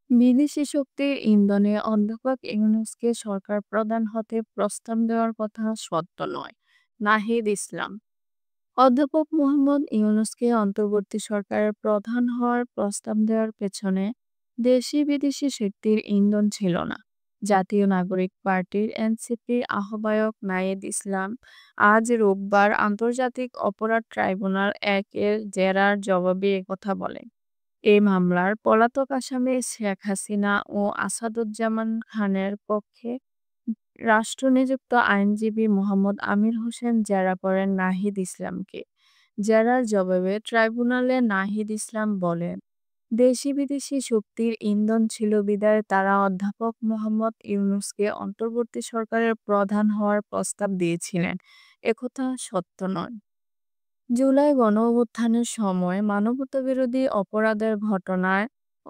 বিদেশি শক্তির ইন্ধনে অধ্যাপক ইউনূসকে সরকার প্রধান হতে প্রস্তাব দেওয়ার কথা সত্য নয়। নাহিদ ইসলাম। অধ্যাপক মোহাম্মদ ইউনূসকে অন্তর্বর্তী সরকারের প্রধান হওয়ার প্রস্তাব দেওয়ার পেছনে দেশি-বিদেশি শক্তির ইন্ধন ছিল না। জাতীয় নাগরিক পার্টির এনসিপির আহ্বায়ক নাহিদ ইসলাম আজ রোববার আন্তর্জাতিক অপরাধ ট্রাইব্যুনাল-১ এর জেরার জবাবে একথা বলেন। এই মামলার পলাতক আসামি শেখ হাসিনা ও আসাদুজ্জামান খানের পক্ষে রাষ্ট্রনিযুক্ত আইনজীবী মোহাম্মদ আমির হোসেন জেরা করেন নাহিদ ইসলামকে। জেরার জবাবে ট্রাইব্যুনালে নাহিদ ইসলাম বলেন, দেশি-বিদেশি শক্তির ইন্ধন ছিল বিধায় তারা অধ্যাপক মোহাম্মদ ইউনূসকে অন্তর্বর্তী সরকারের প্রধান হওয়ার প্রস্তাব দিয়েছিলেন। একথা সত্য নয়। জুলাই গণঅভ্যুত্থানের সময় মানবতাবিরোধী অপরাধের ঘটনায়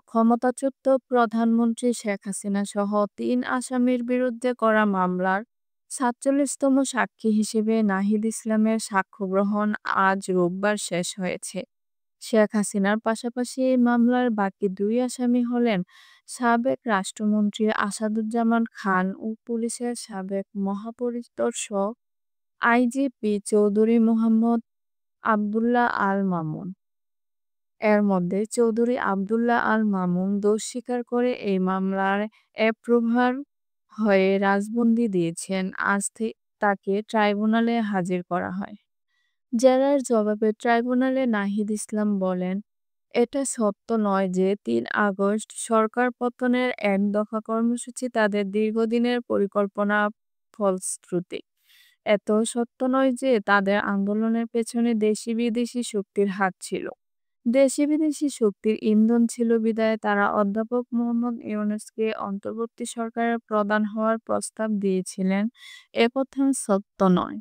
ক্ষমতাচ্যুত প্রধানমন্ত্রী শেখ হাসিনা সহ ৩ আসামির বিরুদ্ধে করা মামলার ৪৭তম সাক্ষী হিসেবে নাহিদ ইসলামের সাক্ষ্য গ্রহণ আজ রোববার শেষ হয়েছে। শেখ হাসিনার পাশাপাশি এই মামলার বাকি ২ আসামি হলেন সাবেক রাষ্ট্রমন্ত্রী আসাদুজ্জামান খান ও পুলিশের সাবেক মহাপরিদর্শক আইজিপি চৌধুরী মোহাম্মদ আব্দুল্লাহ আল মামুন। এর মধ্যে চৌধুরী আব্দুল্লাহ আল মামুন দোষ স্বীকার করে এই মামলার অ্যাপ্রুভার হয়ে রাজবন্দি দিয়েছেন। আজ তাকে ট্রাইব্যুনালে হাজির করা হয়। জেরার জবাবে ট্রাইব্যুনালে নাহিদ ইসলাম বলেন, এটা সত্য নয় যে ৩ আগস্ট সরকার পতনের এক দফা কর্মসূচি তাদের দীর্ঘদিনের পরিকল্পনা ফলশ্রুতি। এতও সত্য নয় যে তাদের আন্দোলনের পেছনে দেশি-বিদেশি শক্তির হাত ছিল। দেশি-বিদেশি শক্তির ইন্ধন ছিল বিধায় তারা অধ্যাপক মোহাম্মদ ইউনূসকে অন্তর্বর্তী সরকারের প্রধান হওয়ার প্রস্তাব দিয়েছিলেন। একথা সত্য নয়।